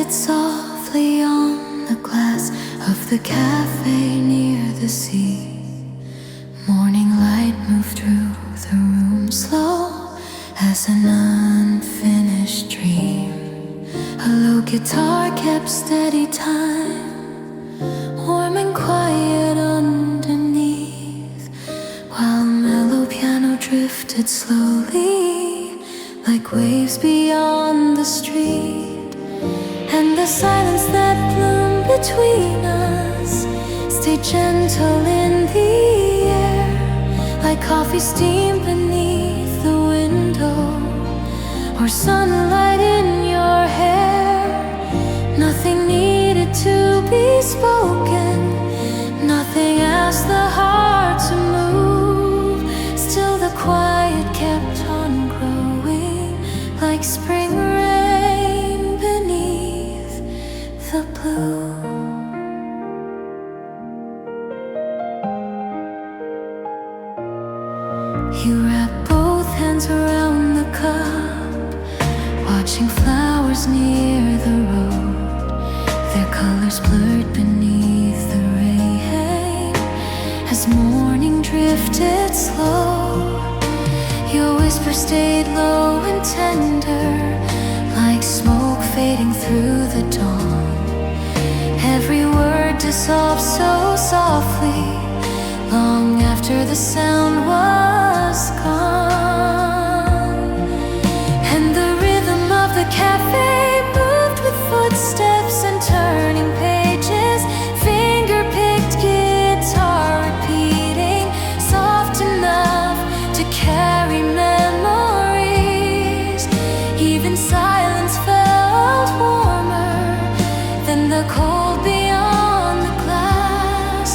rested softly on the glass of the cafe near the sea. Morning light moved through the room slow as an unfinished dream. A low guitar kept steady time, warm and quiet underneath, while mellow piano drifted slowly like waves beyond the street. And the silence that bloomed between us stayed gentle in the air, like coffee steam beneath the window, or sunlight in your hair. Nothing needed to be spoken, nothing asked the heart to move. Still the quiet kept on growing, like spring rain beneath the blue. You wrapped both hands around the cup, watching flowers near the road, their colors blurred beneath the rain as morning drifted slow. Your whisper stayed low and tender, like smoke fading through the dawn. Every word dissolved so softly, long after the sound was gone. And the rhythm of the cafe moved with footsteps and turning pages, finger-picked guitar repeating, soft enough to carry memories. Even silence felt warmer than the cold beyond the glass,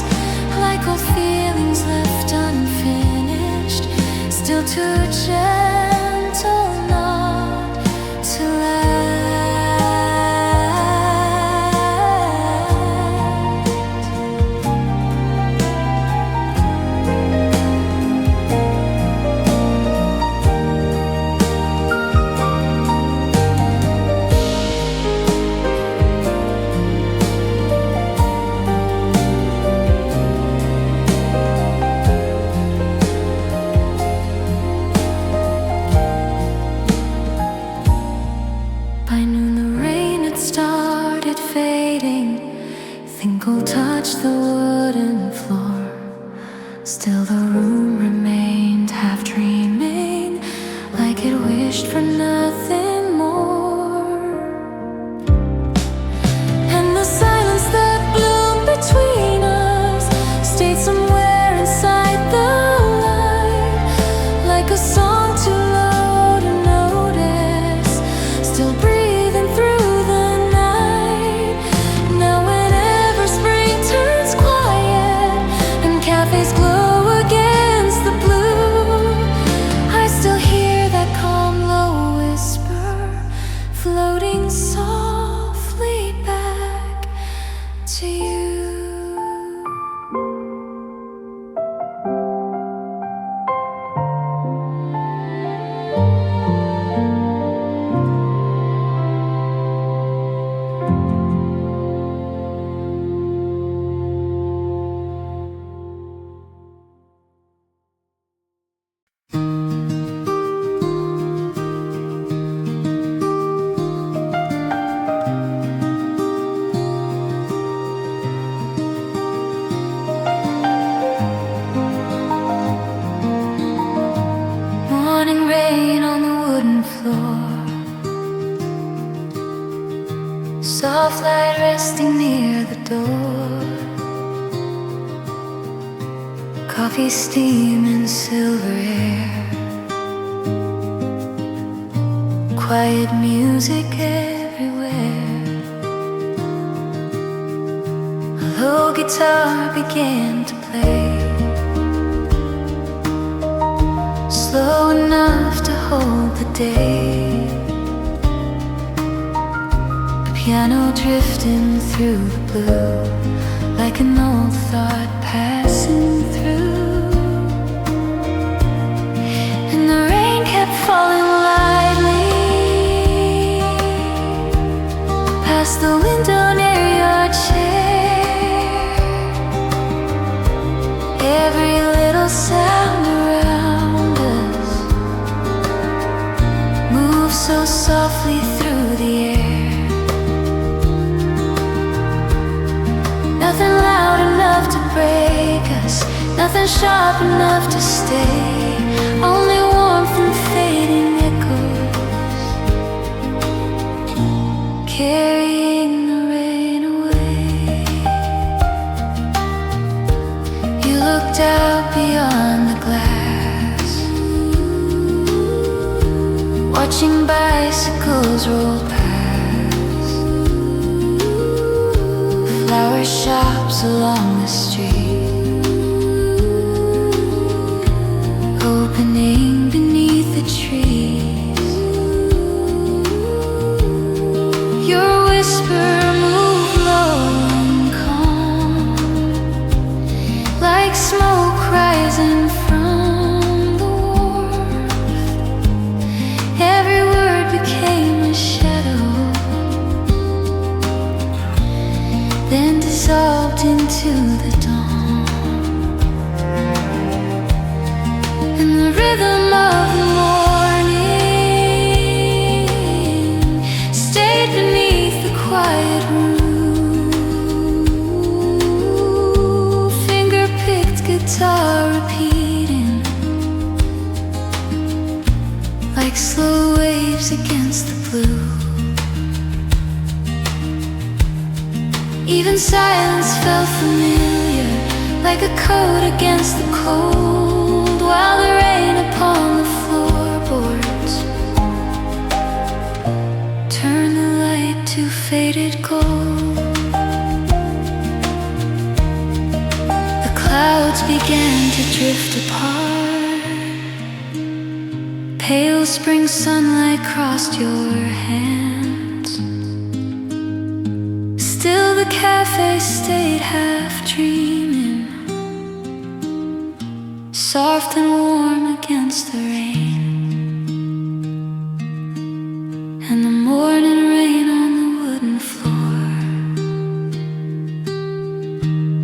like old feelings left unfinished, still too gentle not to last. By noon the rain had started fading, Thinkle touched the wooden floor. Still the room remained half dreaming, like it wished for nothing more. And the silence that bloomed between us stayed somewhere inside the light, like a song too low to notice, still breathing through the night. Now whenever spring turns quiet and cafes glow against the blue, I still hear that calm low whisper floating softly back to you. Morning rain on the wooden floor, soft light resting near the door, coffee steam in silver air, quiet music everywhere. A low guitar began to play, slow enough to hold the day. The piano drifting through the blue, like an old thought passing through. And the rain kept falling lightly, past the window near your chair. Every little sound around us moves so softly through the air. Nothing loud enough to break us, nothing sharp enough to stay. Only warmth and fading echoes, carrying the rain away. You looked out beyond the glass, watching bicycles roll past, flower shops along the street, opening beneath the trees. Your whisper moved low and calm, like smoke rising from the wharf. Every word became a shadow, then dissolved into the dawn. And the rhythm of the morning stayed beneath the quiet roof. Finger-picked guitar repeating like slow waves against the blue. Even silence felt familiar, like a coat against the cold, while the rain upon the floorboards turned the light to faded gold. The clouds began to drift apart, pale spring sunlight crossed your hands. Still the cafe stayed half dreaming, soft and warm against the rain. And the morning rain on the wooden floor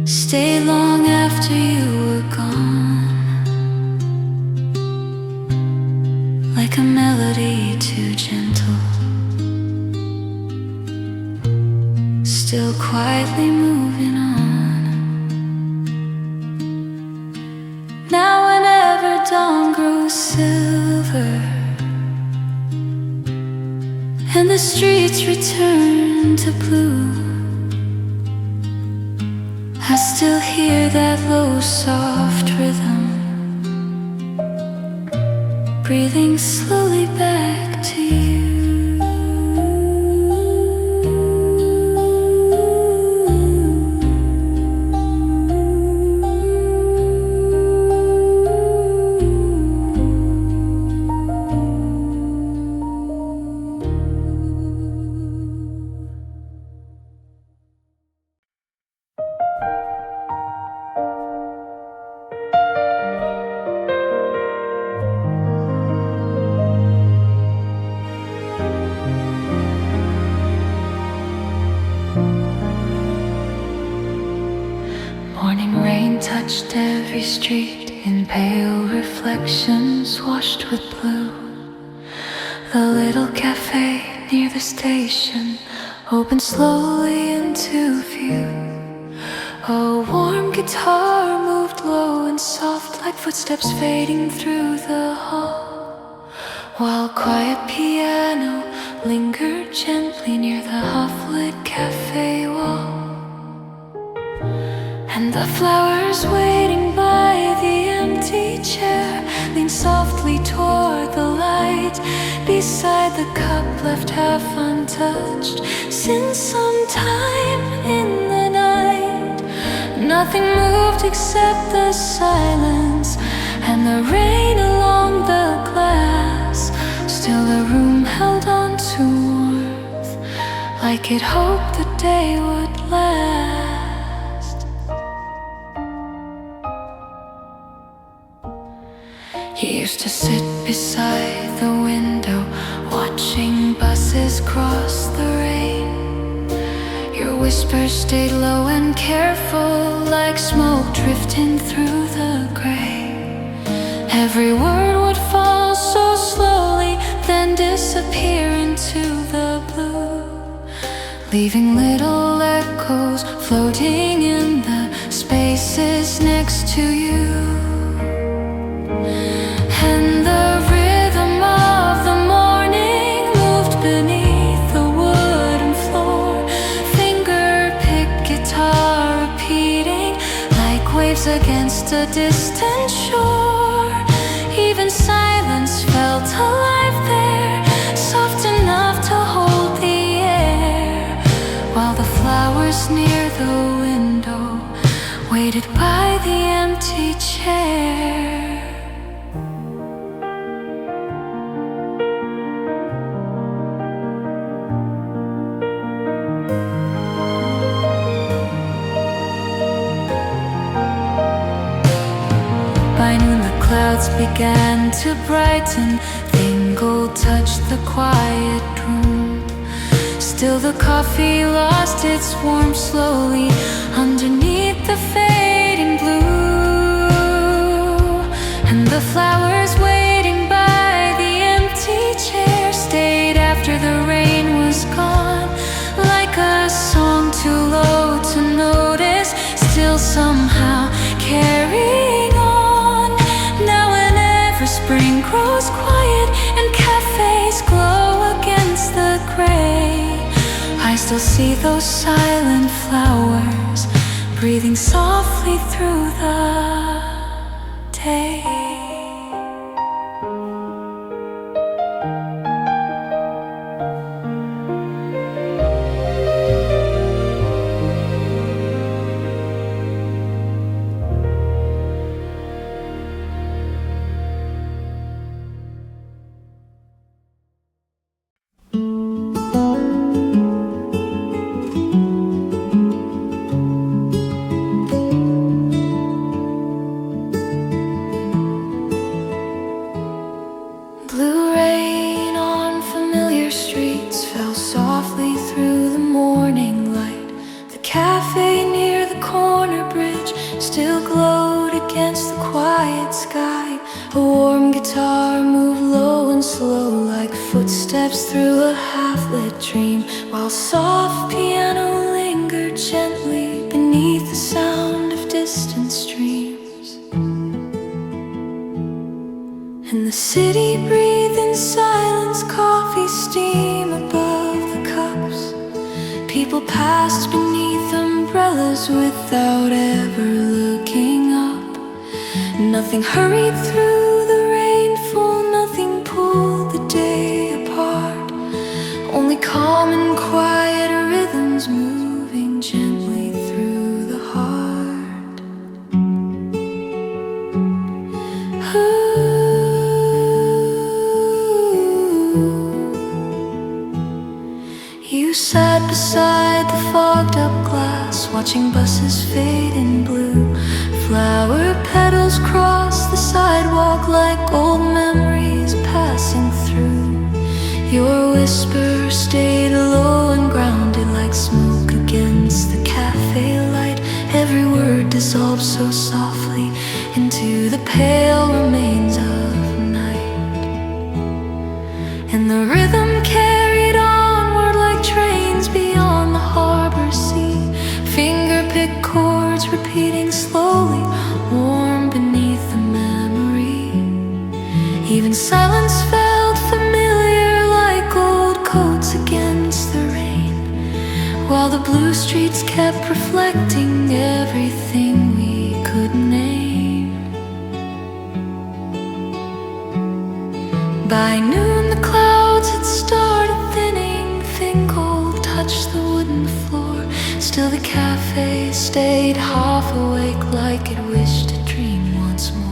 stayed long after you were gone, like a melody too gentle, still quietly moving on. Now whenever dawn grows silver and the streets return to blue, I still hear that low soft rhythm breathing slowly back to you. Morning rain touched every street in pale reflections washed with blue. The little cafe near the station opened slowly into view. A warm guitar moved low and soft like footsteps fading through the hall, while quiet piano lingered gently near the half-lit cafe wall. And the flowers waiting by the empty chair leaned softly toward the light beside the cup left half untouched since some time in the night. Nothing moved except the silence and the rain along the glass. Still the room held on to warmth, like it hoped the day would last. He used to sit beside the window, watching buses cross the rain, Whispers stayed low and careful, like smoke drifting through the gray. Every word would fall so slowly, then disappear into the blue, leaving little echoes floating in the spaces next to you. And the rhythm of the morning moved beneath the wooden floor, finger-picked guitar repeating like waves against a distant shore. Even silence felt alive there, soft enough to hold the air, while the flowers near the window waited by the empty chair. By noon the clouds began to brighten, thin gold touched the quiet room. Still the coffee lost its warmth slowly underneath the fading blue, and the flowers waiting by the empty chair stayed after the rain was gone, like a song too low to notice, still somehow carrying on. Now whenever spring grows quiet and cafes glow against the gray, I still see those silent flowers breathing softly through the day. Footsteps through a half-lit dream, while soft piano lingered gently beneath the sound of distant streams. And the city breathed in silence, coffee steam above the cups. People passed beneath umbrellas without ever looking up. Nothing hurried through the rainfall, nothing pulled the day apart. Only calm and quiet rhythms moving gently through the heart. You sat beside the fogged up glass, watching buses fade in blue. Flower petals cross the sidewalk like old memories passing through. Your whisper stayed low and grounded like smoke against the cafe light. Every word dissolved so softly into the pale remains of night. And the rhythm carried onward like trains beyond the harbor sea. Finger-picked chords repeating slowly, warm beneath the memory. Even silence felt familiar like old coats against the rain, while the blue streets kept reflecting everything we could name. By noon the clouds had started thinning, thin gold touched the wooden floor. Still the cafe stayed half awake like it wished to dream once more.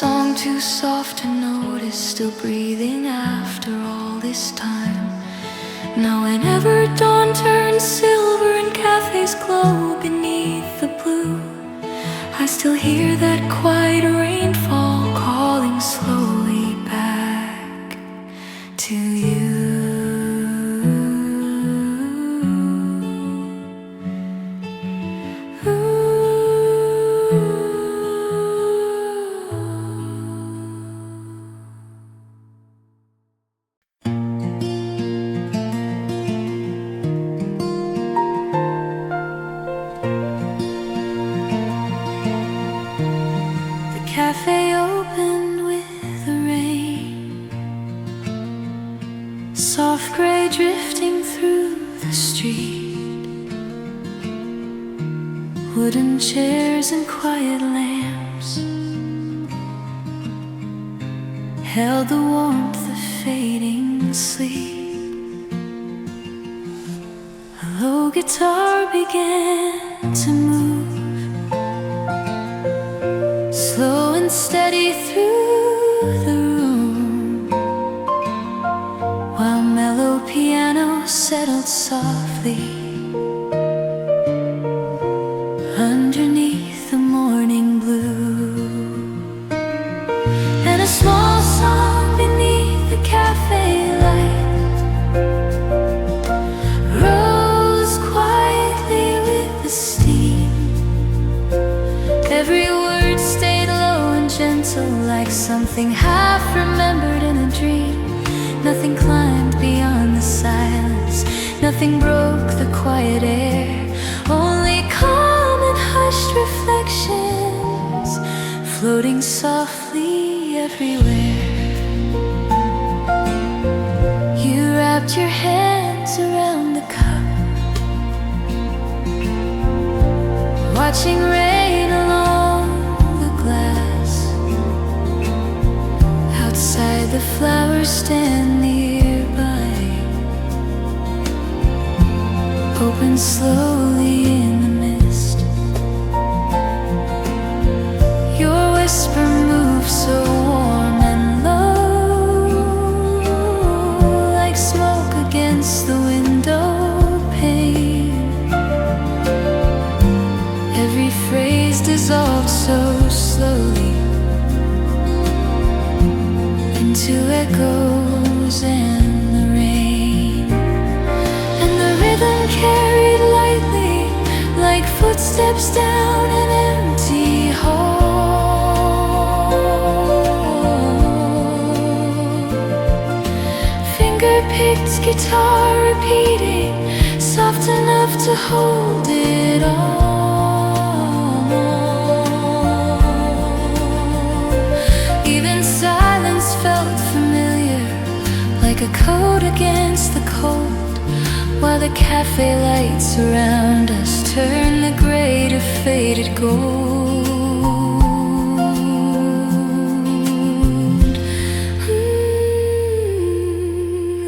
song too soft to notice, still breathing after all this time. Now whenever dawn turns silver and cafes glow beneath the blue, I still hear that quiet rainfall calling slowly back to you. Cafe opened with the rain, soft gray drifting through the street, wooden chairs and quiet lamps held the warmth of fading sleep. A low guitar began to move, slow and steady through the room, while mellow piano settled softly underneath the morning blue. And a small song beneath the cafe light rose quietly with the steam. Every word stayed low and gentle, like something half remembered in a dream. Nothing climbed beyond the silence, nothing broke the quiet air, only calm and hushed reflections floating softly everywhere. You wrapped your hands around the cup, watching rain along the glass. Outside the flowers stand nearby, open slowly in the mist. Your whisper moves so warm and low, like smoke against the window pane. Every phrase dissolved so slowly into echoes and the rain. And the rhythm carried lightly, like footsteps down an empty hall. Finger-picked guitar repeating, soft enough to hold it all. Even silence felt familiar, like a coat against the cold, while the cafe lights around us turn the gray to faded gold.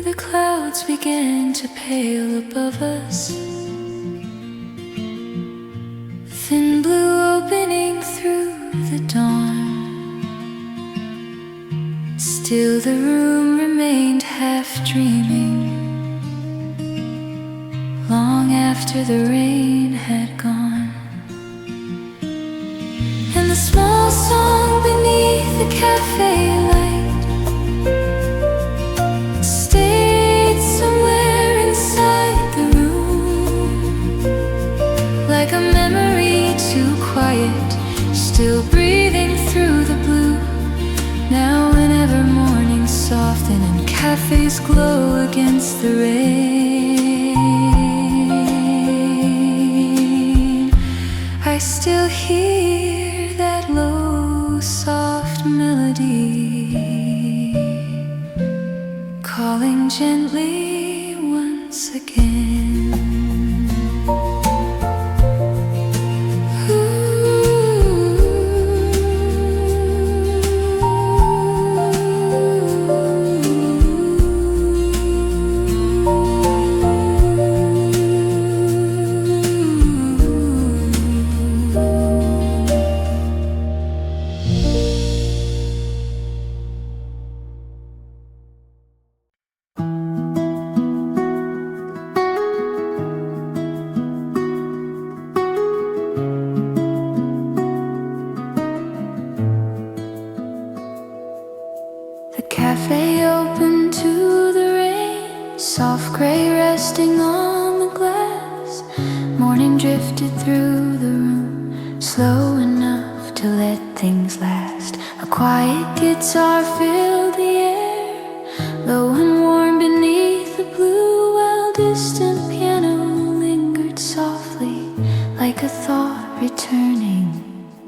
The clouds began to pale above us, thin blue opening through the dawn. Still the room remained half dreaming, long after the rain had gone. And the small song beneath the cafe light stayed somewhere inside the room, like a memory too quiet, still breathing through the blue. Now whenever mornings soften and cafes glow against the rain, I still hear that low, soft melody calling gently once again. The cafe open to the rain, soft gray resting on the glass. Morning drifted through the room, slow enough to let things last. A quiet guitar filled the air, low and warm beneath the blue, while distant piano lingered softly, like a thought returning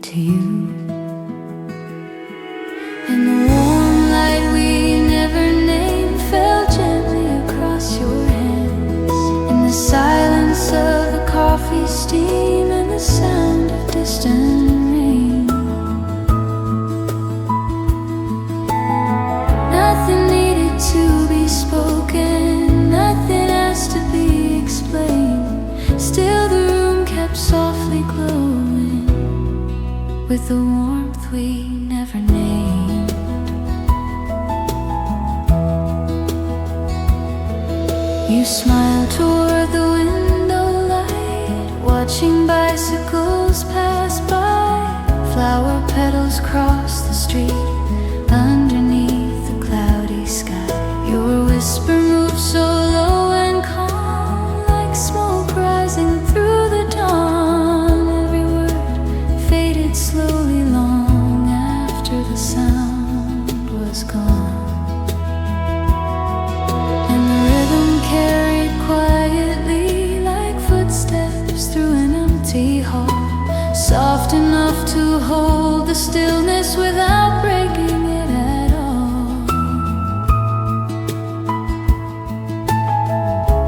to you. And the warm light we never named fell gently across your hands, in the silence of the coffee steam and the sound of distant rain. Nothing needed to be spoken, nothing has to be explained. Still the room kept softly glowing with the warmth we never named. You smiled toward the window light, watching bicycles pass by. Flower petals cross the street underneath the cloudy sky. Your whisper moved so low and calm, like smoke rising through the dawn. Every word faded slowly long after the sound was gone. And the rhythm carried quietly like footsteps through an empty hall, soft enough to hold the stillness without breaking it at all.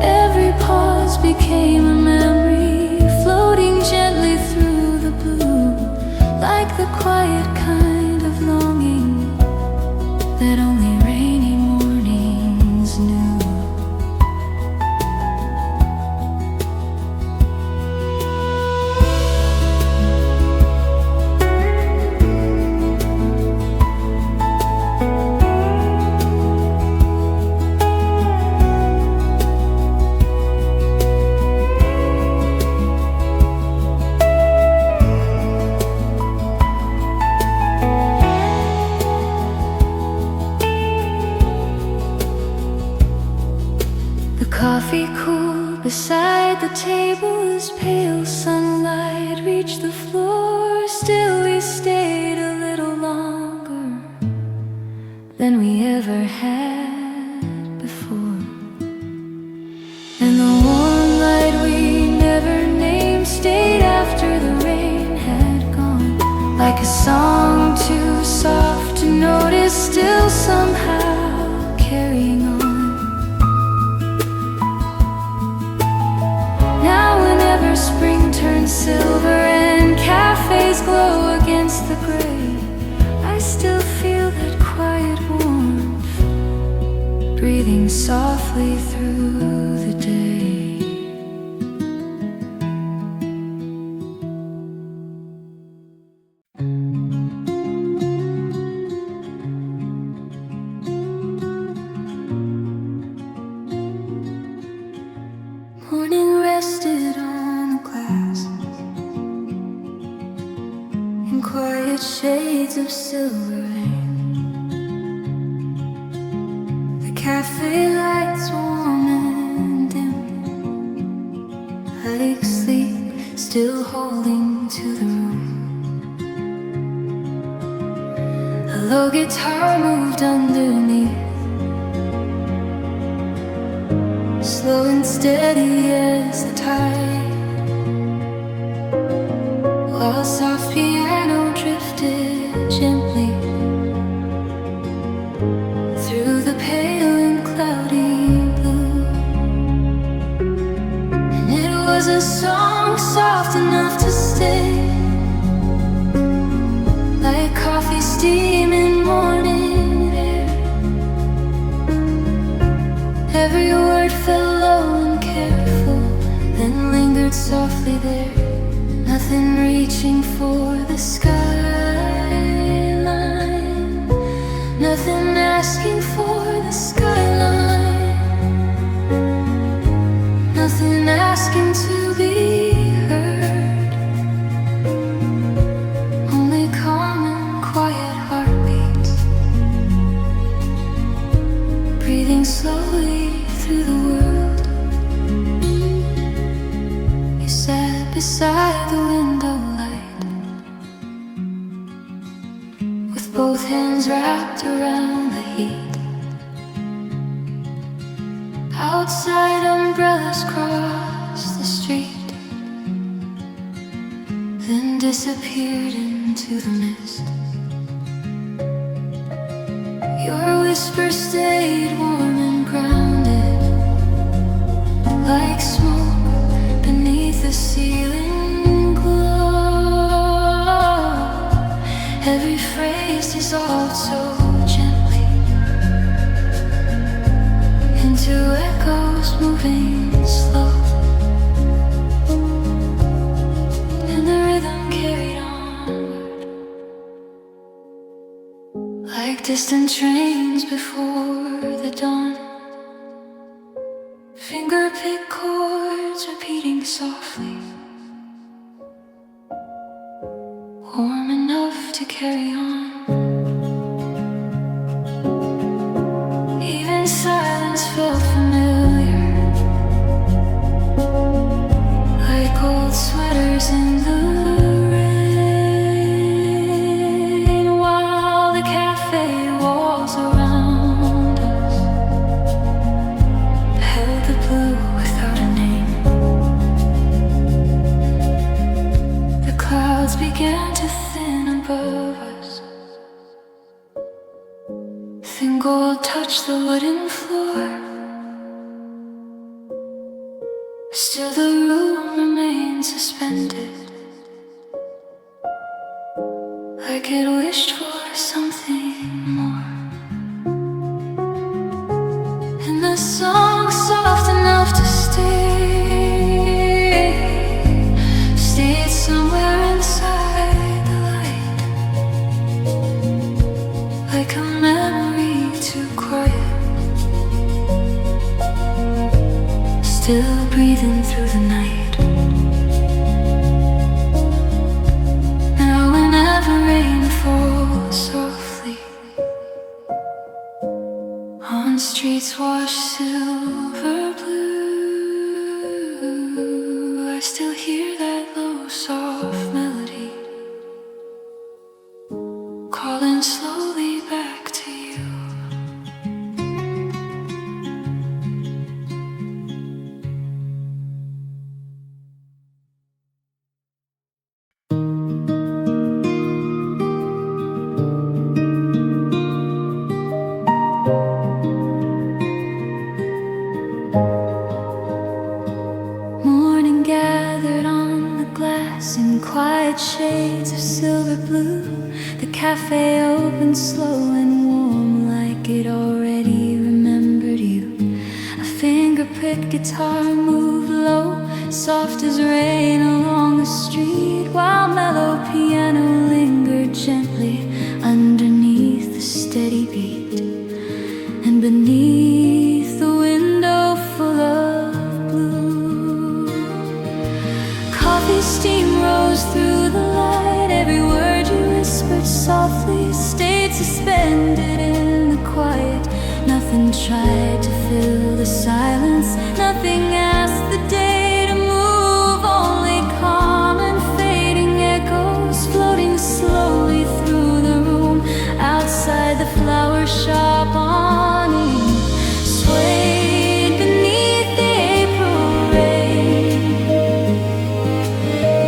Every pause became a memory, floating gently through the blue, like the quiet kind of longing that only rainy mornings knew. Coffee cooled beside the table as pale sunlight reached the floor. Still we stayed a little longer than we ever had before. And the warm light we never named stayed after the rain had gone, like a song too soft to notice, still somehow carrying on. Spring turns silver and cafes glow against the gray. I still feel that quiet warmth breathing softly through the day. Morning rested on glass in quiet shades of silver rain. The cafe lights warm and dim, like sleep still holding to the room. A low guitar moved underneath, slow and steady as the tide, while soft piano drifted gently through the pale and cloudy blue. And it was a song soft enough to stay, like coffee steam in morning air. Every word fell low and careful, then lingered softly there. Nothing reaching for the skyline, nothing asking for the skyline, nothing asking to be heard. Only calm and quiet heartbeats wrapped around the heat. Outside, umbrellas cross the street, then disappeared into the mist. Your whisper stayed warm and grounded, like smoke beneath the ceiling glow. Every phrase dissolved so gently into echoes moving slow, and the rhythm carried onward like distant trains before the dawn. Finger-picked chords repeating softly, warm enough to carry on. Even silence felt familiar, like old sweaters in the rain, while the cafe walls around us held the blue without a name. The clouds began to thin above us. Thin gold touched the wooden floor. Still the room remained suspended, like it wished for something more. And the song soft enough to stay, stayed somewhere inside the light, like a memory too quiet, still breathing through the night. Now whenever rain falls softly on streets washed silver blue, I still hear that low soft melody calling slowly back to you. Morning gathered on the glass in quiet shades of silver blue. The cafe opened slow and warm, like it already remembered you. A finger-picked guitar moved low, soft as rain along the street, while mellow piano lingered gently underneath the steady beat. And beneath the window full of blue, coffee steam rose through the light. Every word you whispered softly stayed suspended in the quiet. Nothing tried to fill the silence, nothing asked the day to move, only calm and fading echoes floating slowly through the room. Outside the flower shop awning swayed beneath the April rain.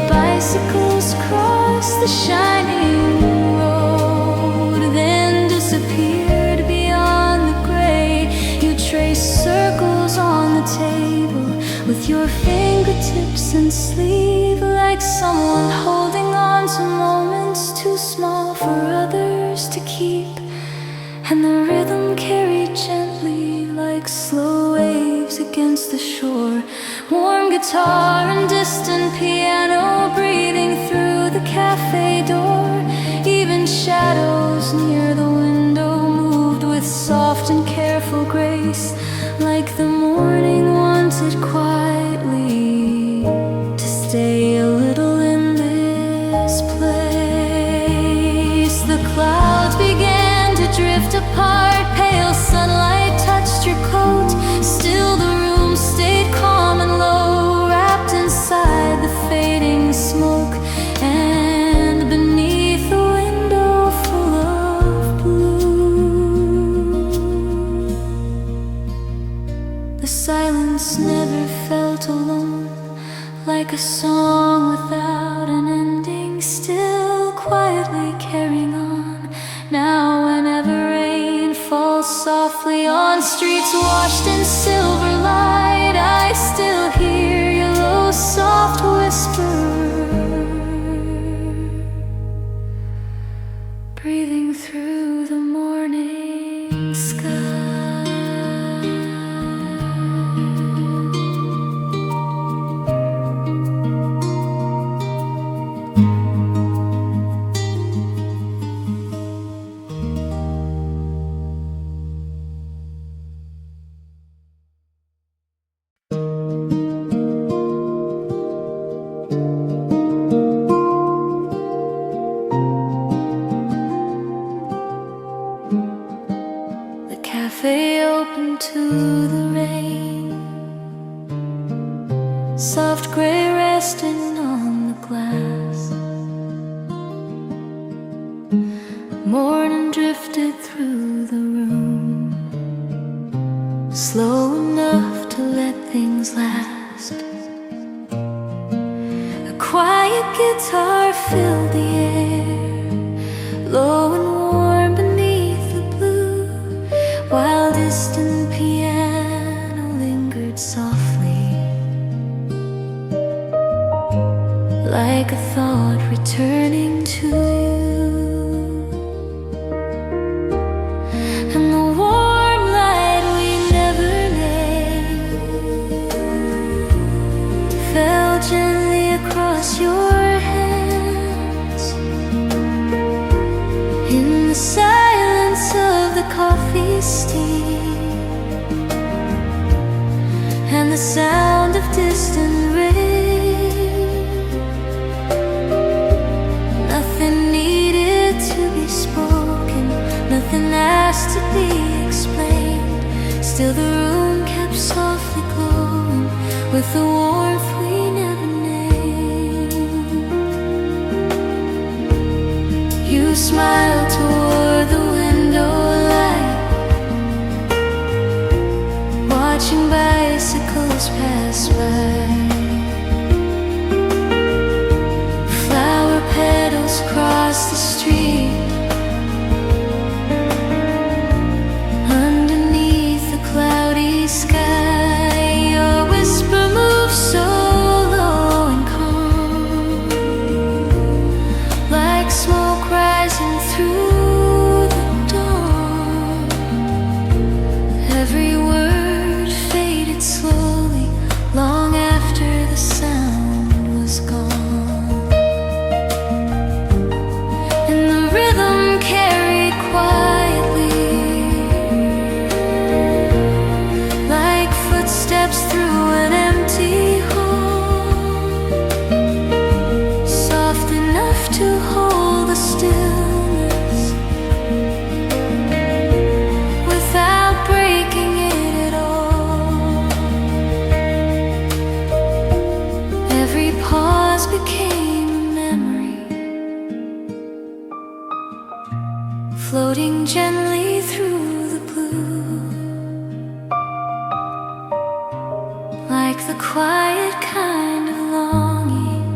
Bicycles crossed the shining road, then disappeared beyond the gray. You traced circles on the table with your fingertips and sleeve, like someone holding on to moments too small for others to keep. And the rhythm carried gently like slow waves against the shore. Warm guitar and distant piano breathing through the cafe door. Even shadows near the window moved with soft and careful grace, like the morning wanted quietly to stay a little in this place. The clouds began to drift apart, pale sunlight touched your coat. Still the room stayed calm and low, wrapped inside the fading smoke. And beneath the window full like a song without an ending, still quietly carrying on. Now whenever rain falls softly on streets washed in silver light, I still hear your low soft whisper breathing through the morning sky. Cafe open to the rain, soft gray resting on the glass. Morning drifted through the room, slow enough to let things last. A quiet guitar filled the air, low and warm beneath the blue, while distant piano lingered softly, like a thought returning to you. And the warm light we never named fell gently across your hands. In the silence of the coffee steam and the sound of distant rain, nothing needed to be spoken, nothing asked to be explained. Still the room kept softly glowing with the warmth we never named. You smiled toward the window light, watching bicycles pass by. Flower petals cross the street, underneath the cloudy sky. Your whisper moves so low and calm, like smoke rising through the dawn. Every word faded slowly, long after the sound was gone. And the rhythm carried quietly, like footsteps through an empty hall, soft enough to hold the stillness without breaking it at all. Every pause became a memory, floating gently through the blue, like the quiet kind of longing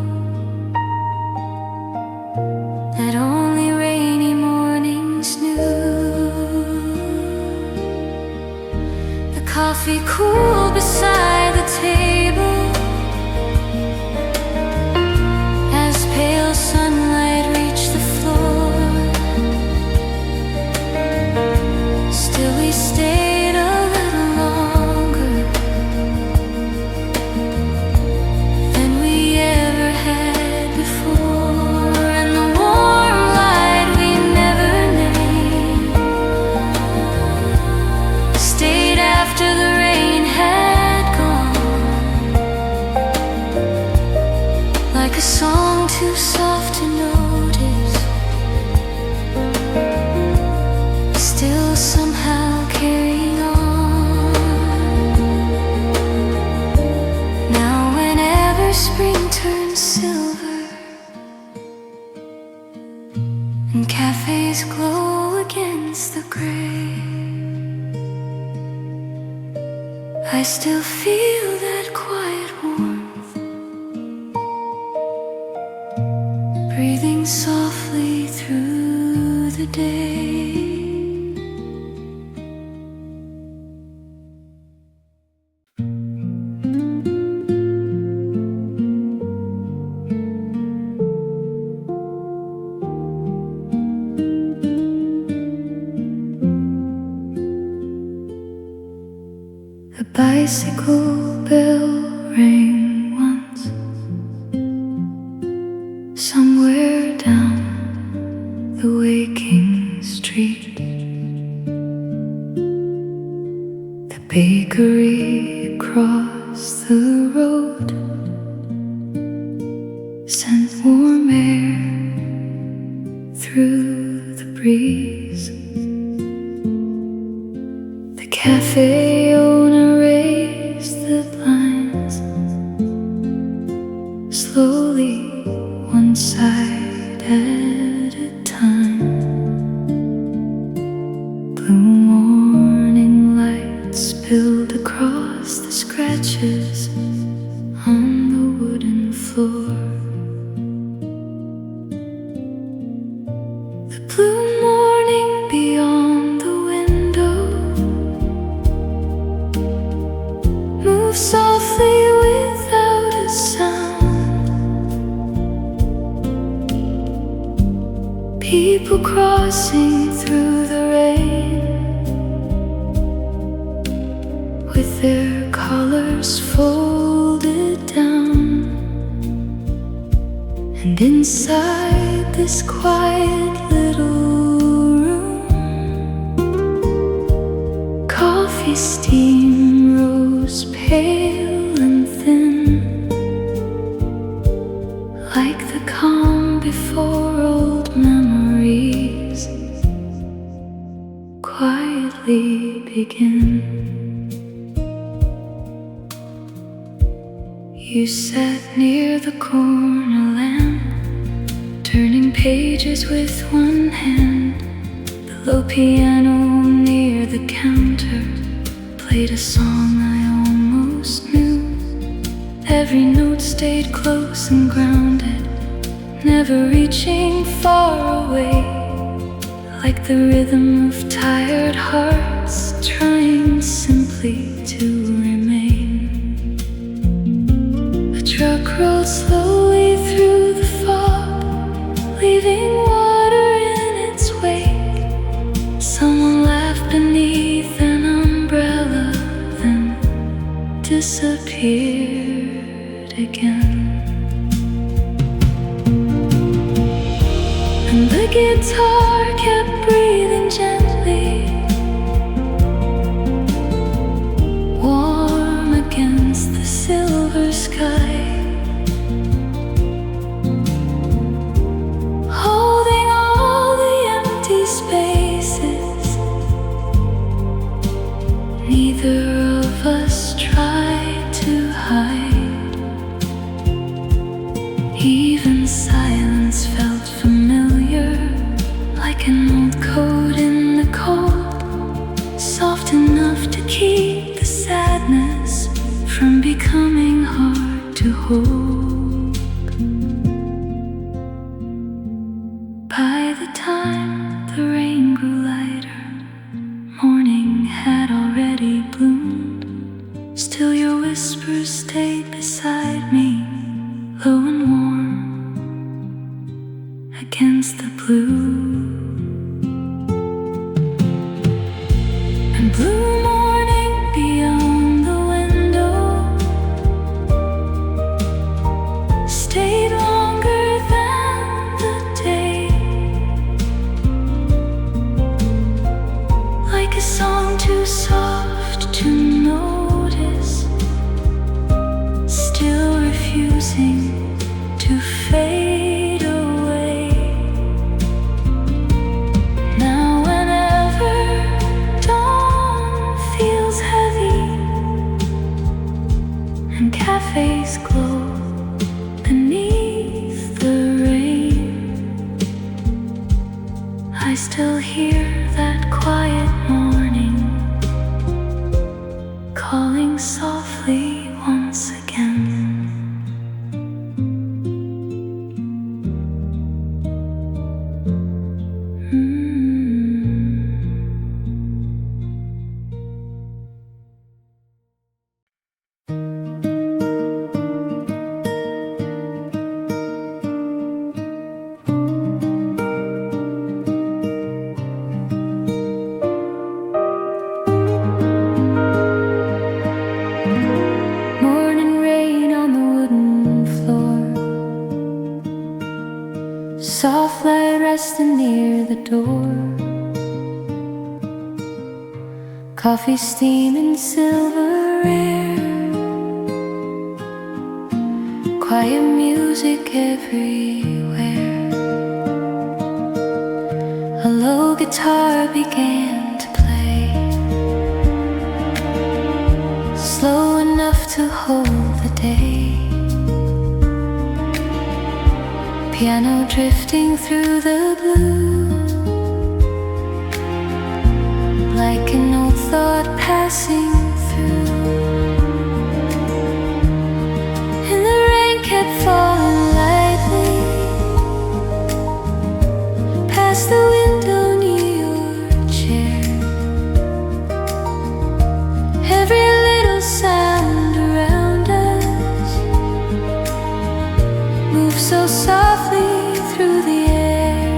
that only rainy mornings knew. The coffee cooled beside the table as pale sunlight reached the floor. Still we stayed a little longer than we ever had before. And the warm light we never named stayed after the rain had gone, like a song too soft to notice, still somehow carrying on. Now whenever spring turns silver and cafes glow against the gray, I still feel that quiet warmth softly through the day. A bicycle bell rang once, somewhere down the waking street. The bakery across the road sent warm air through the breeze. The cafe owner raised the blinds slowly, one side at a time. Blue morning light spilled across the scratches on the wooden floor. The blue morning beyond the window moves softly without a sound. People crossing through the rain with their collars folded down. And inside this quiet little room, coffee steam rose pale and thin, like the calm before old memories quietly begin. You sat near the corner lamp, turning pages with one hand. The low piano near the counter played a song I almost knew. Every note stayed close and grounded, never reaching far away, like the rhythm of tired hearts trying simply to remain. A truck rolled slowly through the fog, leaving water in its wake. Someone laughed beneath an umbrella, then disappeared again. And the guitar kept breathing gently, warm against the silver sky, holding all the empty spaces. Neither of us tried to hide. Even silence felt familiar, like an old coat in the cold, soft enough to keep the sadness from becoming hard to hold. By the time the rain grew lighter, morning had already bloomed. Still your whispers stayed beside me, low and warm against the blue. And blue morning beyond the window stayed longer than the day, like a song too soft to notice, still refusing to fade away. Now whenever dawn feels heavy and cafes glow beneath the rain, I still hear that quiet morning calling softly once again. Coffee steaming silver air, quiet music everywhere. A low guitar began to play, slow enough to hold the day. Piano drifting through the blue, like an old thought passing through. And the rain kept falling lightly past the window near your chair. Every little sound around us moves so softly through the air.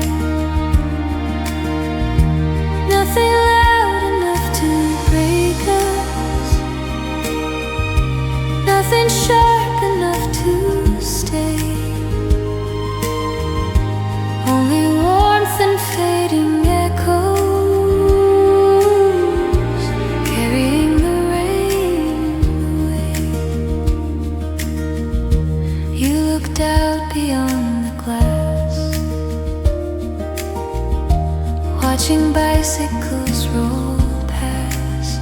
Nothing loud enough to break us, nothing sharp enough to stay. Only warmth and fading echoes, carrying the rain away. You looked out beyond the glass, watching bicycles roll past,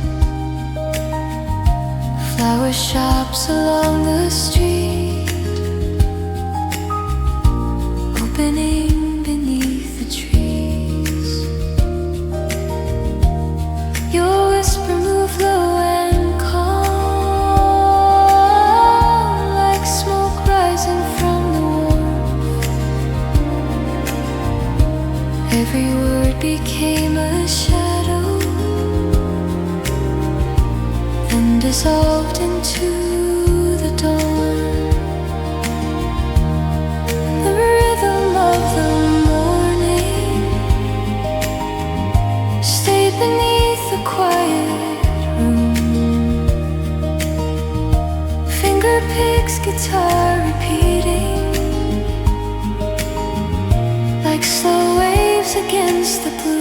flower shops along the street, opening beneath the trees. Your whisper moved low and calm, like smoke rising from the warmth. Every word became a shadow, then dissolved into the dawn. The rhythm of the morning stayed beneath the quiet room. Finger picks, guitar repeating, like slow waves against the blue.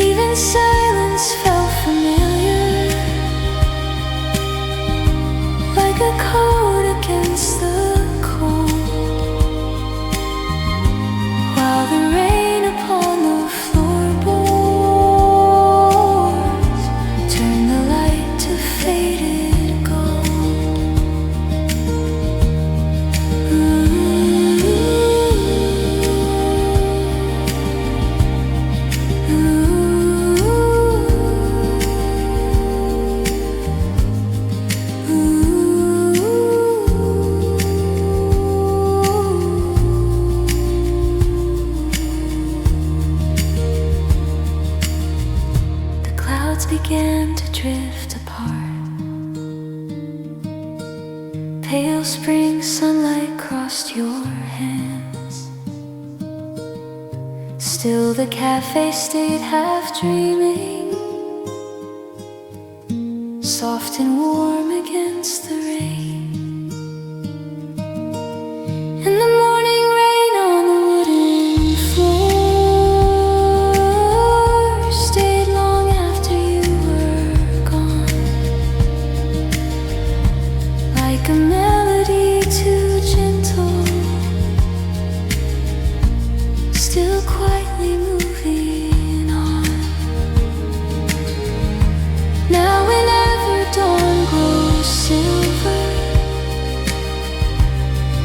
Even silence felt familiar, like a coat against the cold. While the rain upon the floorboards turned the light to faded gold. The clouds began to drift apart. Pale spring sunlight crossed your hands. Still the cafe stayed half dreaming, soft and warm against the rain. And the morning rain on the wooden floor stayed long after you were gone, like a melody too gentle, still quietly moving on. Now whenever dawn grows silver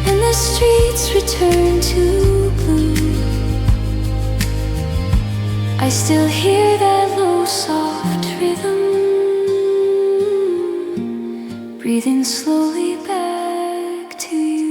and the streets return to blue, I still hear that low soft rhythm, breathing slowly back to you.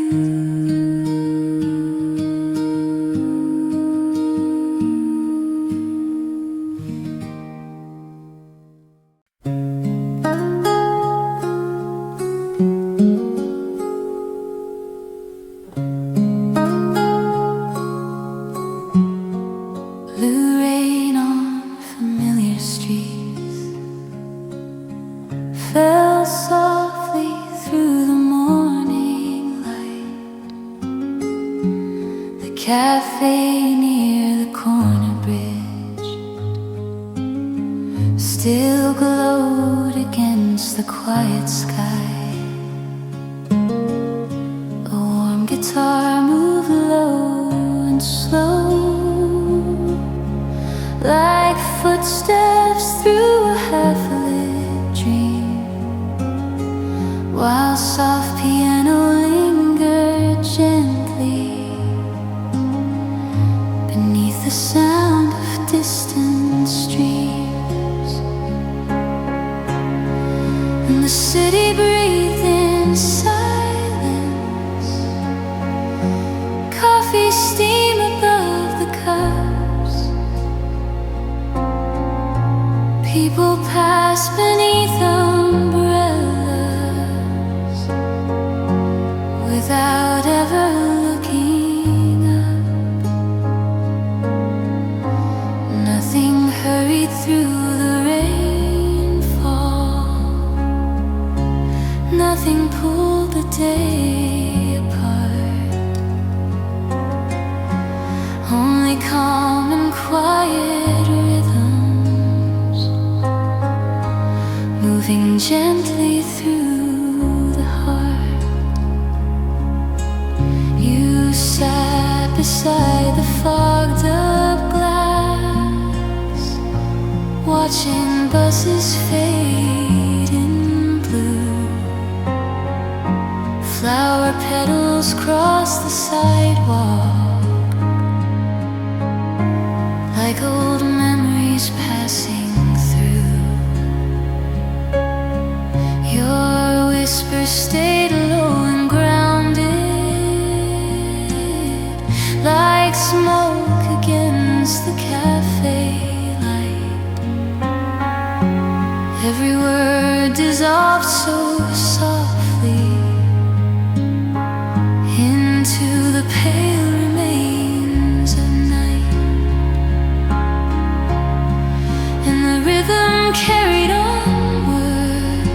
Blue rain on familiar streets fell softly through the morning light. The cafe near the corner bridge still glowed against the quiet sky. A warm guitar moved low and slow, like footsteps through a half-lit dream, while soft piano lingered gently beneath the sound of distant streams. And the city breathed in silence, coffee steam above the cups. People pass beneath umbrellas without ever looking up. Nothing hurried through the rainfall, nothing pulled the day apart. Only calm and quiet rhythms moving gently through the heart. You sat beside the fogged up glass, watching buses fade in blue. Flower petals cross the sidewalk, like old memories passing through. Your whisper stayed low and grounded, like smoke against the cafe light. Every word dissolved so softly into the pale remains of night. And the rhythm carried onward,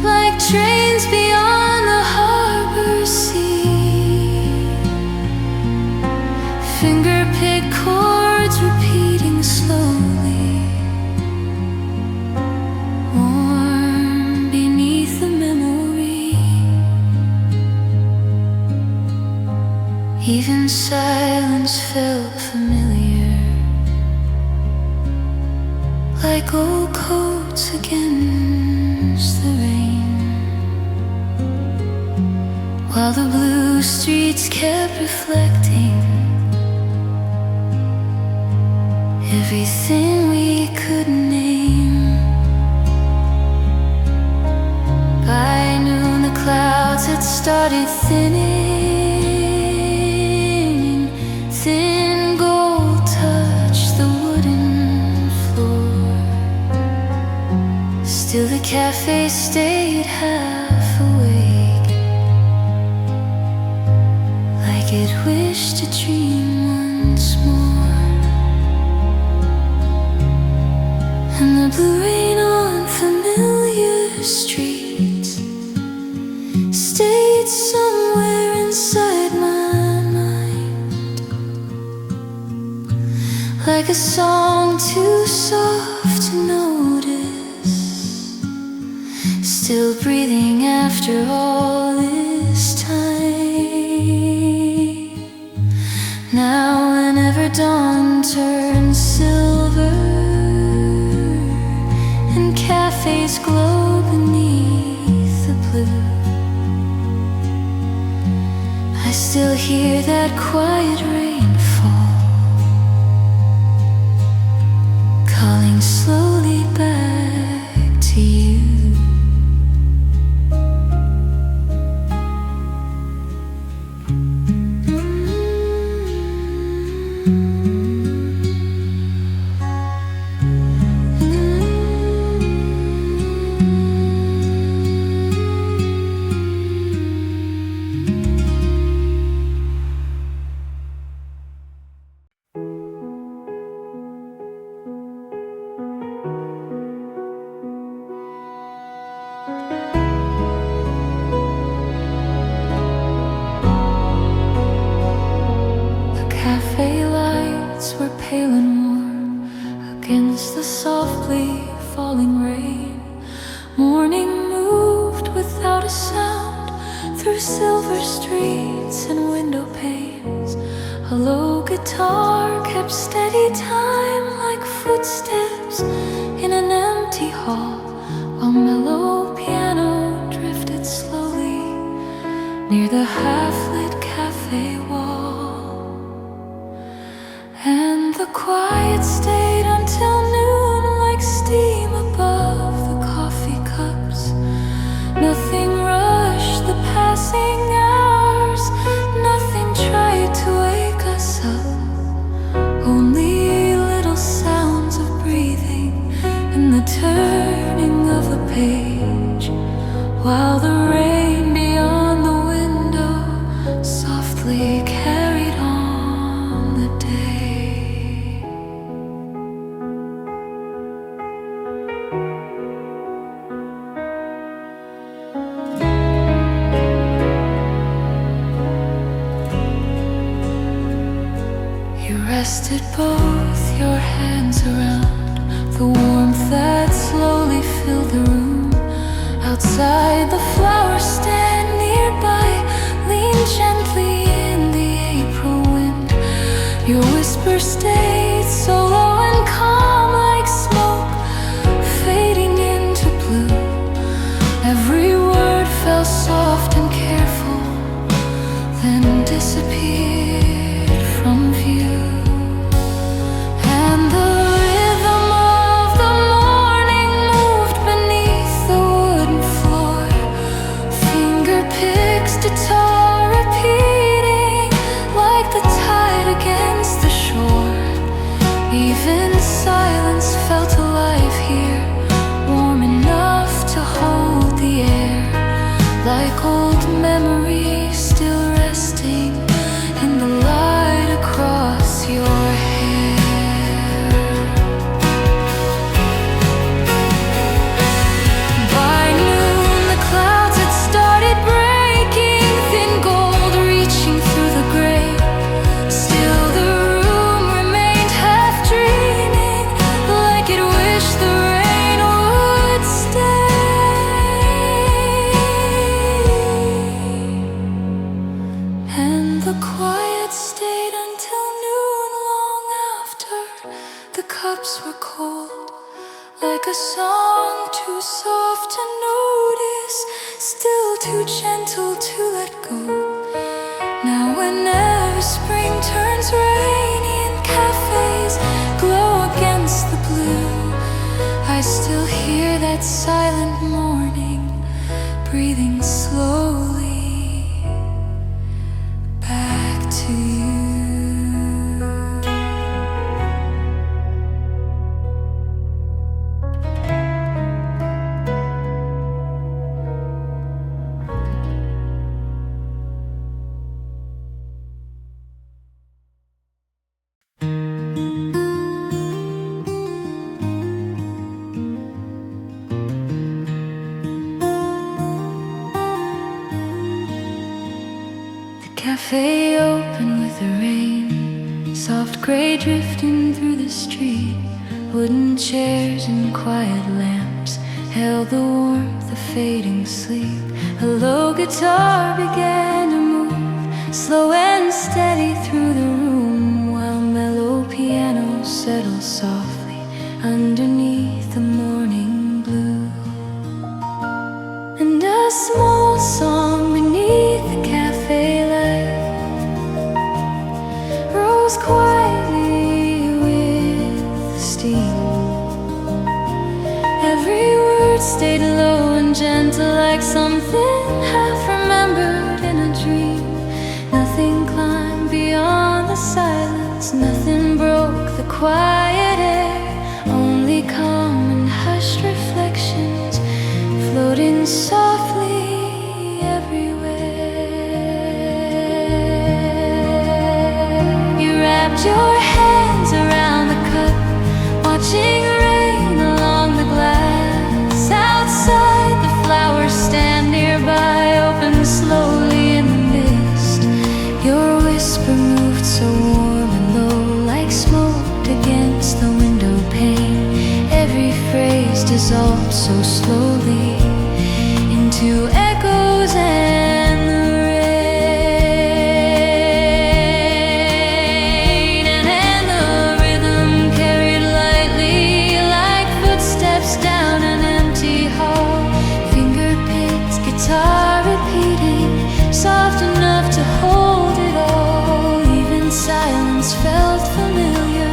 like trains beyond the harbor sea. Finger-picked chords repeating slowly, warm beneath the memory. Even silence felt familiar, like old coats against the rain, while the blue streets kept reflecting everything we could name. By noon the clouds had started thinning, thin gold touched the wooden floor. Still the cafe stayed half awake, like it wished to dream once more. And the blue rain on familiar streets stayed somewhere inside my mind, like a song too soft to notice, still breathing after all this time. Now whenever dawn turns silver and cafes glow beneath the blue, I still hear that quiet rainfall calling slowly back to you. The cafe lights were pale and warm against the softly falling rain. Morning moved without a sound through silver streets and window panes. A low guitar kept steady time like footsteps in an empty hall, while mellow piano drifted slowly near the half-lit cafe wall. And the quiet stayed until noon like steam above the coffee cups. Nothing rushed the passing hours, nothing tried to wake us up. Only little sounds of breathing and the turning of a page, while the rain beyond the window softly carried on the day. You rested both your hands around the warmth that slowly filled the room. Outside the flower stand nearby leaned gently in the April wind. Your whisper stayed so low and calm like smoke fading into blue. Every word fell soft and careful, then disappeared from view. And the rhythm of the morning moved beneath the wooden floor. Finger picks guitar repeating like the tide against the shore. Even silence felt alive here, warm enough to hold the air, like old memories still resting in the light across your hair. By noon the clouds had started breaking, thin gold reaching through the gray. Still the room remained half dreaming, like it wished the rain would stay. And the quiet stayed until noon, long after the cups were cold, like a song too soft to notice, still too gentle to let go. Now whenever spring turns rainy and cafes glow against the blue, I still hear that silent morning breathing slowly back to you. Cafe open with the rain, soft gray drifting through the street. Wooden chairs and quiet lamps held the warmth of fading sleep. A low guitar began to move, slow and steady through the room, while mellow piano settled softly underneath the morning blue. And a small song beneath the cafe light rose quietly with steam. Every word stayed low and gentle, like something half remembered in a dream. Nothing climbed beyond the silence, nothing broke the quiet air, only calm and hushed reflections floating softly everywhere. You wrapped your hands around the cup, watching rain along the glass. Outside the flowers stand nearby, dissolved so slowly into echoes and the rain, and the rhythm carried lightly like footsteps down an empty hall. Finger picks, guitar repeating, soft enough to hold it all. Even silence felt familiar,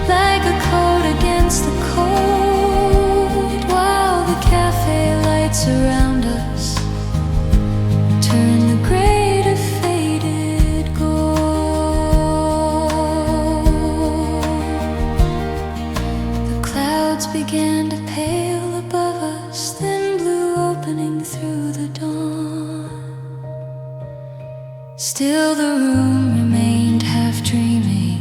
like a coat against the cold, while the cafe lights around us turn the gray to faded gold. The clouds began to pale above us, then blue opening through the dawn. Still the room remained half dreaming,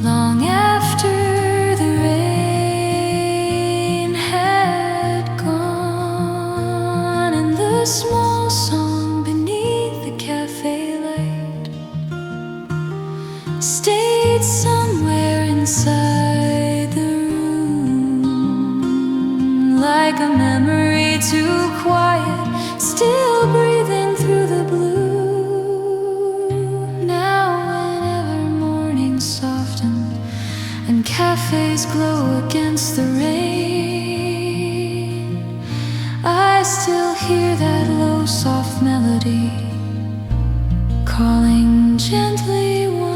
long after the rain had gone, and the small song beneath the cafe light stayed somewhere inside the room, like a memory too quiet, still breathing through the blue. Now whenever morning softens and cafes glow against the rain, I still hear that low soft melody calling gently once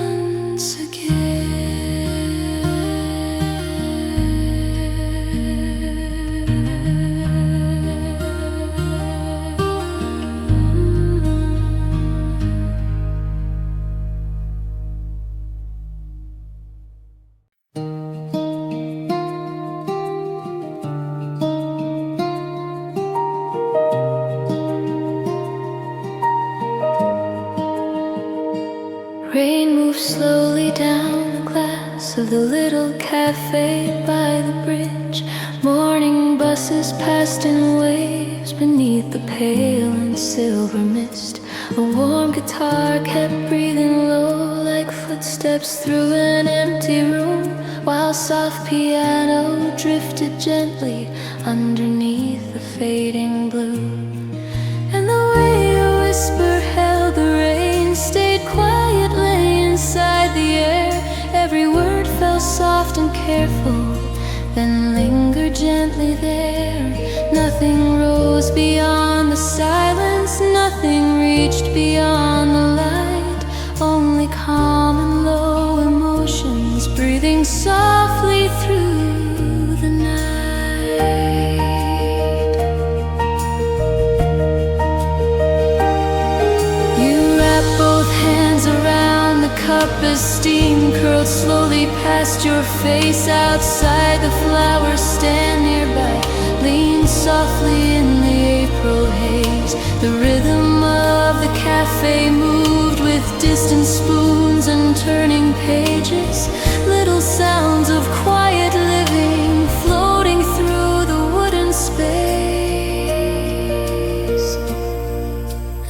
Rain moves slowly down the glass of the little cafe by the bridge. Morning buses passed in waves beneath the pale and silver mist. A warm guitar kept breathing low like footsteps through an empty room, while soft piano drifted gently underneath the fading blue. And the way a whisper held the rain stayed quietly inside the air. Every word fell soft and careful, then lingered gently there. Nothing rose beyond the silence, nothing reached beyond the light. Only calm and low emotions breathing softly through the night. You wrap both hands around the cup as steam curled slowly past your face. Outside the flowers stand nearby, lean softly in the April haze. The rhythm of the cafe moved with distant spoons and turning pages. Little sounds of quiet living floating through the wooden space.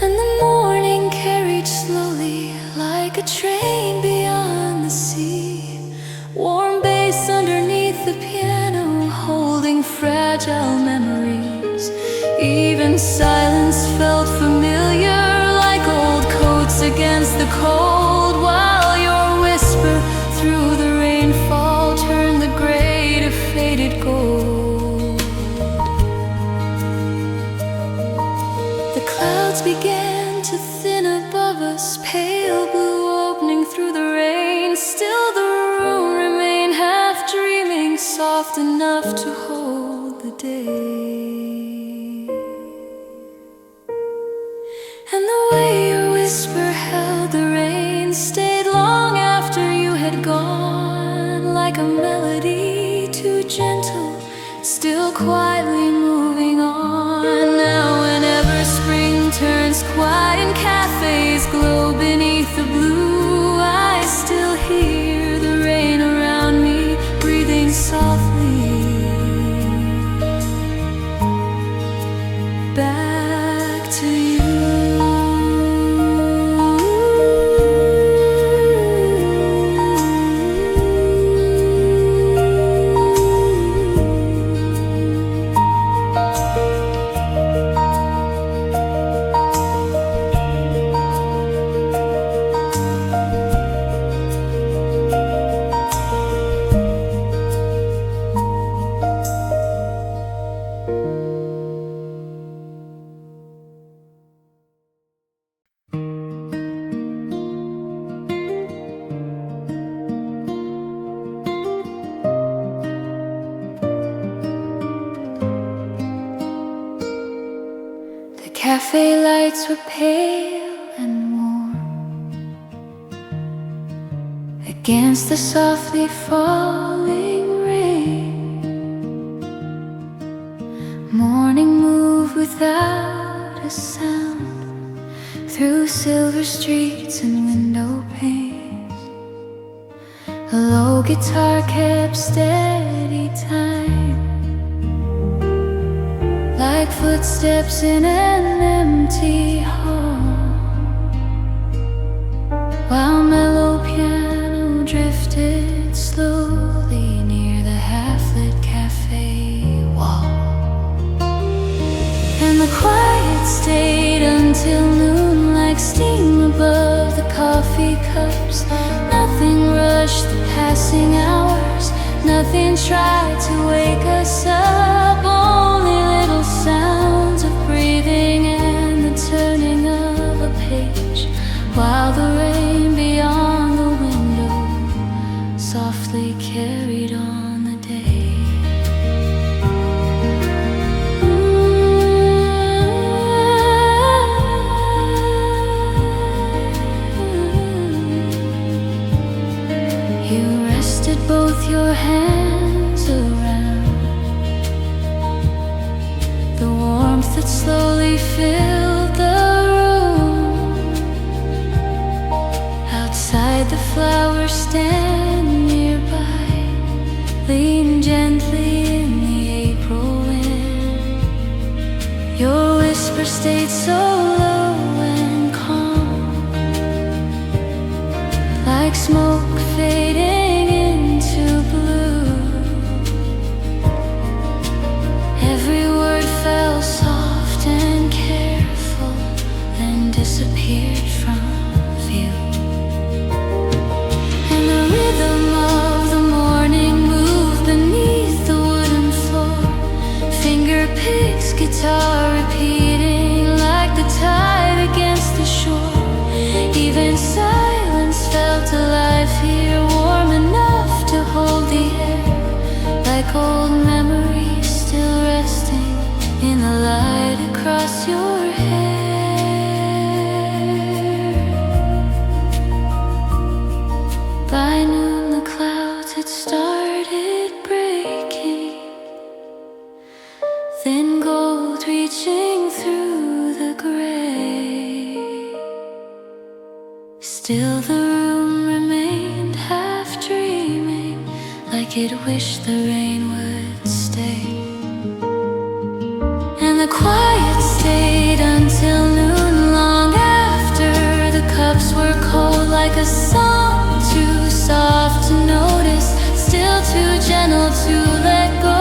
And the morning carried slowly like a train beyond the sea. Warm bass underneath the piano holding fragile memories. Even silence felt familiar like old coats against the cold, while your whisper through the rainfall turned the gray to faded gold. The clouds began to thin above us, pale blue opening through the rain. Still the room remained half dreaming, soft enough to hold the day. And the way your whisper held the rain stayed long after you had gone, like a melody too gentle, still quietly moving on. Now whenever spring turns quiet and cafes glow beneath the blue, I still hear the rain around me breathing softly back to you. cafe lights were pale and warm against the softly falling rain. Morning moved without a sound through silver streets and window panes. A low guitar kept steady time, like footsteps in an empty hall, while mellow piano drifted slowly near the half-lit cafe wall. And the quiet stayed until noon, like steam above the coffee cups. Nothing rushed the passing hours, nothing tried to wake us up. Only little sounds of breathing and the turning of a page, while the rain beyond the window softly carried on the day. You rested both your hands around the warmth that slowly filled the room. Outside, the flowers stand nearby, lean gently in the April wind. Your whisper stayed so low and calm, like smoke fading into blue. Every word fell soft and careful, then disappeared from view. And the rhythm of the morning moved beneath the wooden floor. Finger picks, guitar repeating like the tide against the shore. Even silence felt alive here, warm enough to hold the air, like old memories still resting in the light across your hair. By noon the clouds had started breaking, thin gold reaching through the gray. Still the room remained half dreaming, like it wished the rain would stay. And the quiet stayed until noon, long after the cups were cold, like a song too soft to notice, still too gentle to let go.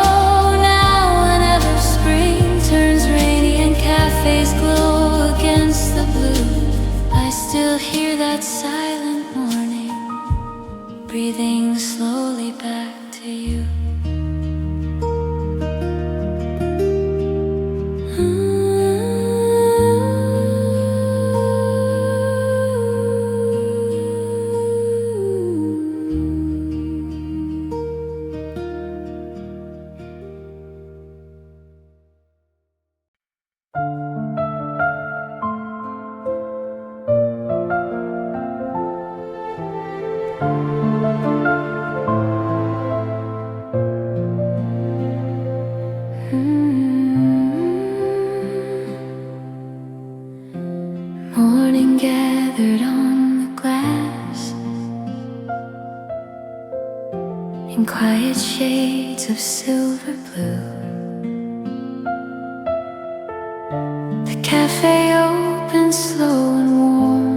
Now whenever spring turns rainy and cafes glow against the blue, I still hear that silent morning breathing slowly back to you. Morning gathered on the glass in quiet shades of silver blue. The cafe opened slow and warm,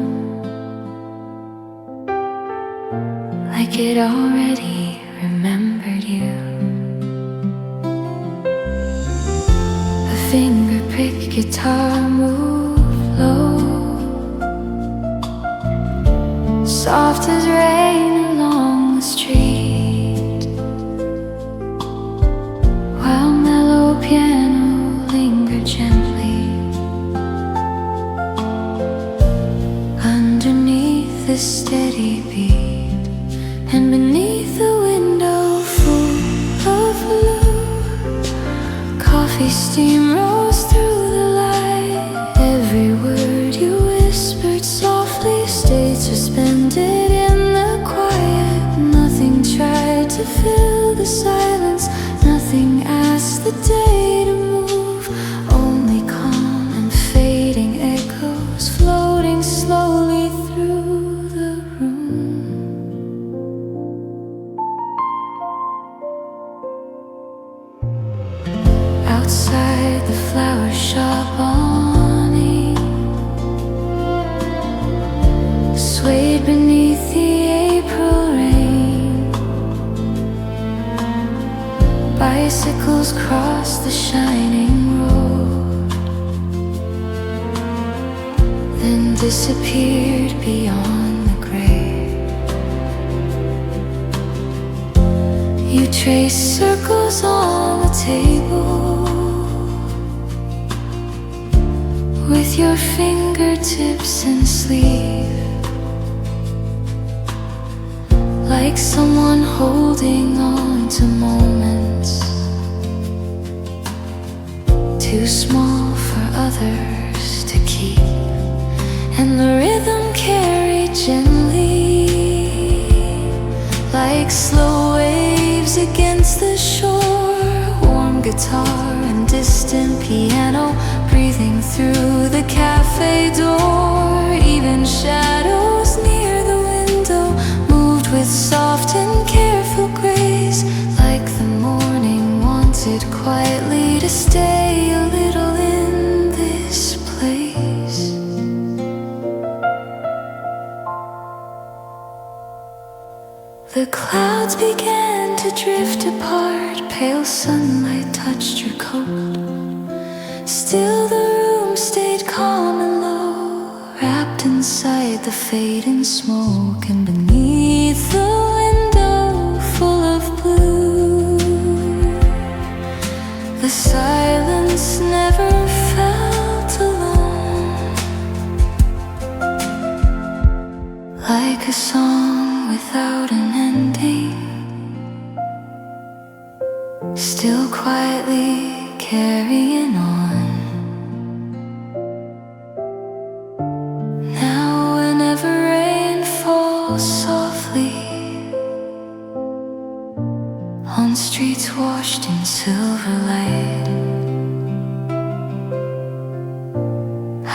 like it already remembered you. A finger-picked guitar moved low, soft as rain along the street, while mellow piano lingered gently underneath the steady beat. And beneath the window full of blue, coffee steam rose through the light. to fill the silence. Nothing asks the day to move, only calm and fading echoes floating slowly through the room. Outside the flower shop awning swayed beneath the April rain. Bicycles crossed the shining road, then disappeared beyond the grave. You trace circles on the table with your fingertips and sleeve, like someone holding on to moments too small for others to keep. And the rhythm carried gently, like slow waves against the shore. Warm guitar and distant piano breathing through the cafe door. Even shadows near the window moved with soft and careful grace, like the morning wanted quietly to stay a little in this place. The clouds began to drift apart, pale sunlight touched your coat. Still the room stayed calm and low, wrapped inside the fading smoke. And beneath the window full of blue, the silence never felt alone, like a song without an ending, still quietly carrying on. Now whenever rain falls softly on streets washed in silver light,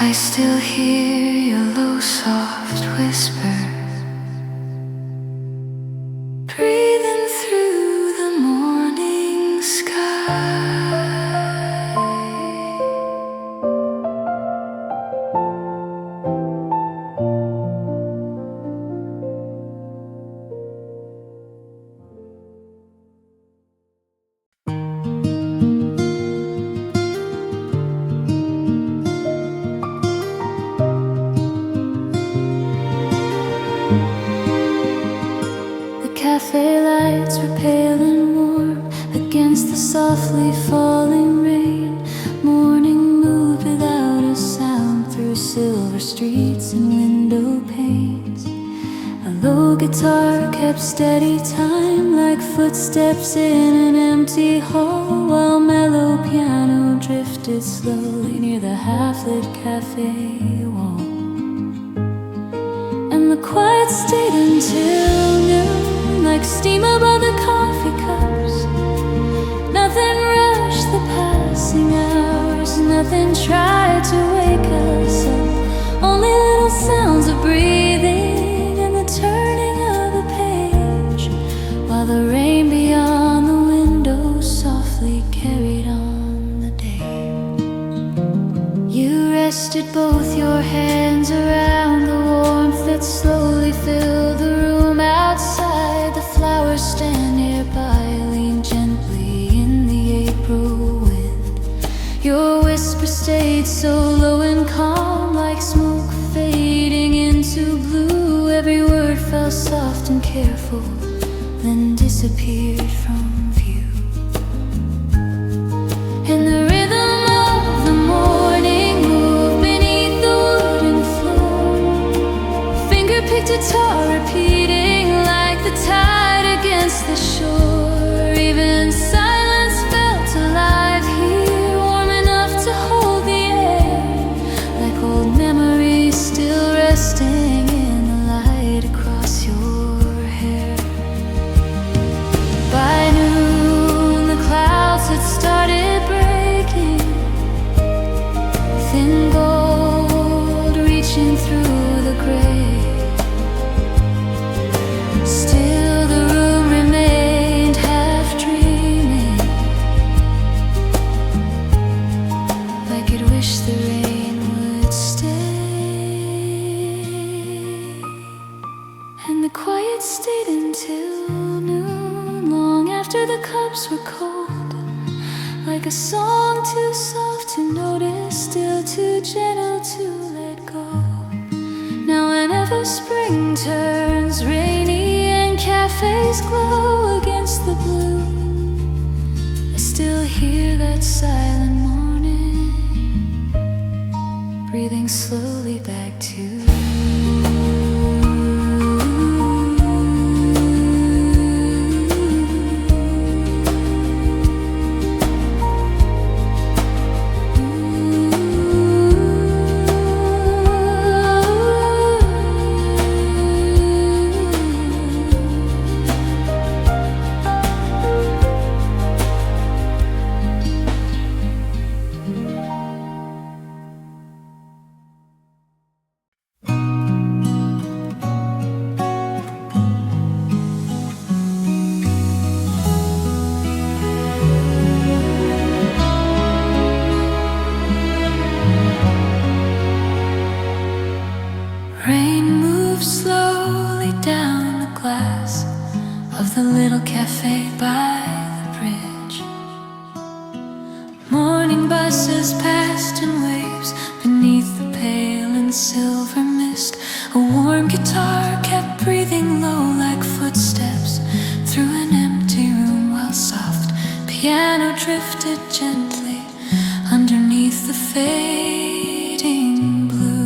I still hear your low soft whisper breathing through the morning sky. Cafe lights were pale and warm against the softly falling rain. Morning moved without a sound through silver streets and window panes. A low guitar kept steady time like footsteps in an empty hall, while mellow piano drifted slowly near the half-lit cafe wall. And the quiet stayed until noon, like steam above the coffee cups. Nothing rushed the passing hours, nothing tried to wake us up. Only little sounds of breathing and the turning of the page, while the rain beyond the window softly carried on the day. You rested both your hands around the warmth that slowly filled the room. Outside, the flowers stand nearby, lean gently in the April wind. Your whisper stayed so low and calm, like smoke fading into blue. Every word fell soft and careful, then disappeared from view. And the rhythm of the morning moved beneath the wooden floor. Finger-picked guitar repeating like the tide against the shore. Even silence felt alive here, warm enough to hold the air, like old memories still resting in the light across your hair. after the cups were cold, like a song too soft to notice, still too gentle to let go. Now whenever spring turns rainy and cafes glow against the blue, I still hear that silent morning breathing slowly back to you. Rain moves slowly down the glass of the little cafe by the bridge. Morning buses passed in waves beneath the pale and silver mist. A warm guitar kept breathing low like footsteps through an empty room, while soft piano drifted gently underneath the fading blue.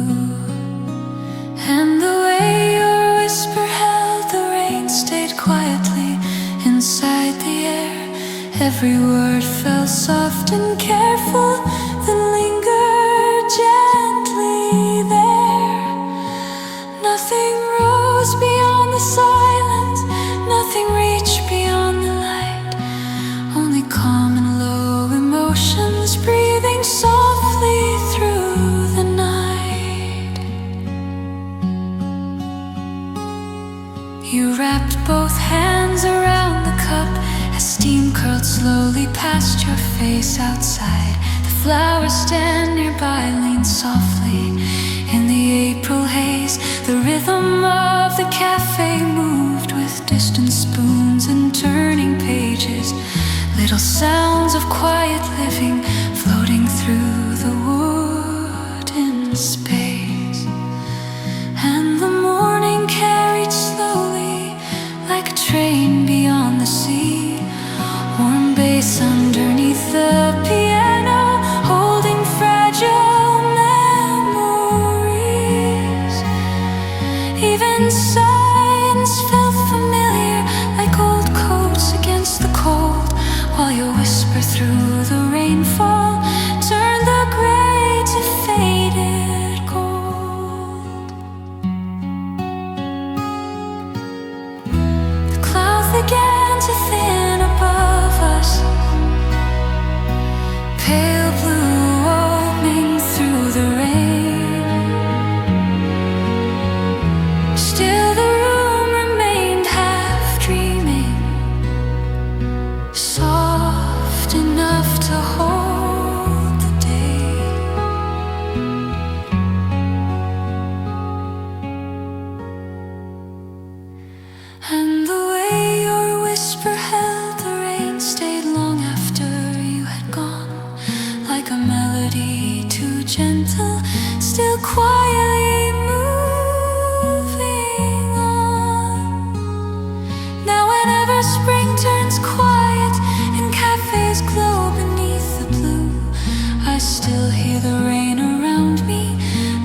And the way your whisper held the rain stayed quietly inside the air. Every word fell soft and careful, then lingered gently there. Nothing rose beyond the silence, nothing reached beyond the light. Only calm and low emotions breathing softly through the night. You wrapped both hands around the cup as steam curled slowly past your face outside. The flowers stand nearby lean softly in the April haze. The rhythm of the cafe moved with distant spoons and turning pages. Little sounds of quiet living floating through the wooden space. And the morning carried slowly like a train beyond the sea. Warm bass underneath the piano, holding fragile memories. Even silence felt familiar, like old coats against the cold, while your whisper through the rainfall turned the gray to faded gold. The clouds began to thin above us, pale blue opening through the rain. Still the room remained half dreaming, soft enough to hold the day. And the way your whisper held the rain stayed long after you had gone, like a melody too gentle, still quietly moving on. Now whenever spring turns quiet and cafes glow beneath the blue, I still hear the rain around me,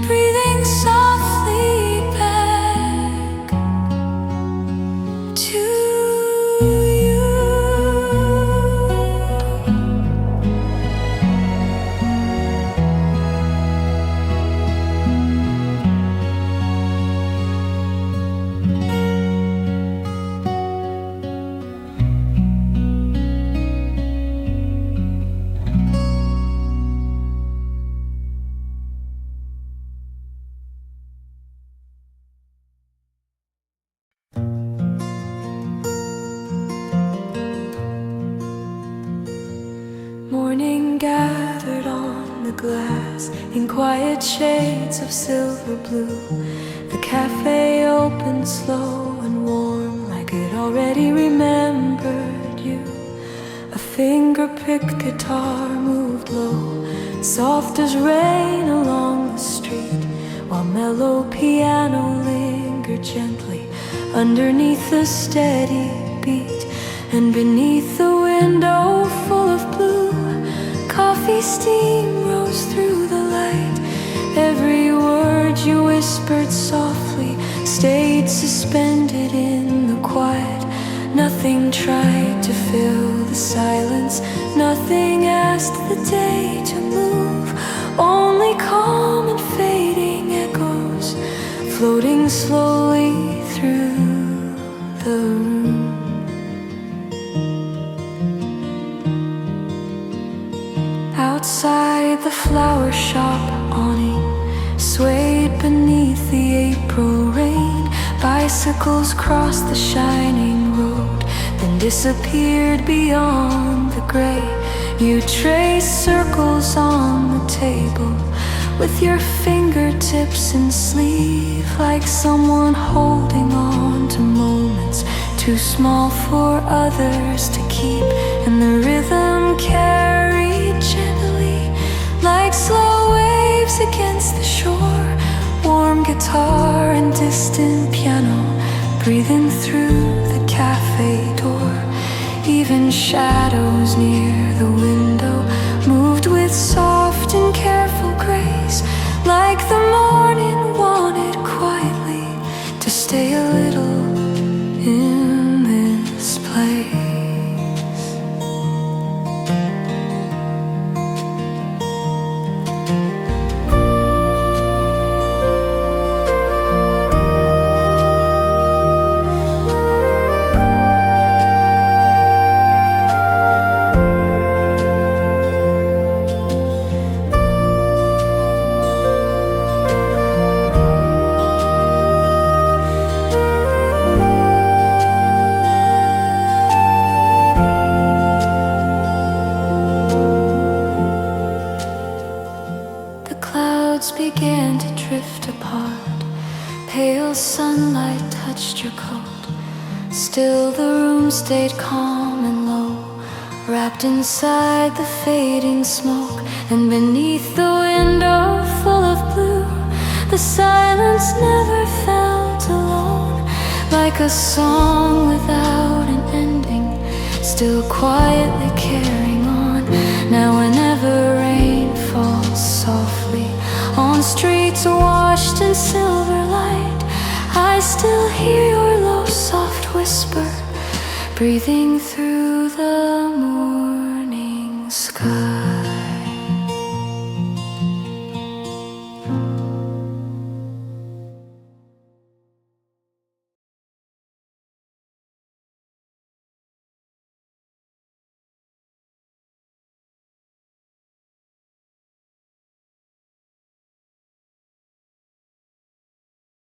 breathing softly back to you. Morning gathered on the glass in quiet shades of silver blue. The cafe opened slow and warm, like it already remembered you. finger-picked guitar moved low, soft as rain along the street, while mellow piano lingered gently underneath the steady beat. And beneath the window full of blue, coffee steam rose through the light. Every word you whispered softly stayed suspended in the quiet. Nothing tried to fill the silence, nothing asked the day to move. Only calm and fading echoes floating slowly through the room. Outside the flower shop awning swayed beneath the April rain. Bicycles crossed the shining road, then disappeared beyond the gray. You traced circles on the table with your fingertips and sleeve, like someone holding on to moments too small for others to keep. And the rhythm carried gently like slow waves against the shore. Warm guitar and distant piano breathing through the cafe door. Even shadows near the window moved with soft and careful grace, like the morning wanted quietly to stay a little in this place. Began to drift apart. Pale sunlight touched your coat. Still the room stayed calm and low, wrapped inside the fading smoke. And beneath the window full of blue, the silence never felt alone, like a song without an ending, still quietly carrying on. Now whenever rain falls softly on streets washed in silver light, I still hear your low soft whisper breathing through the moonlight.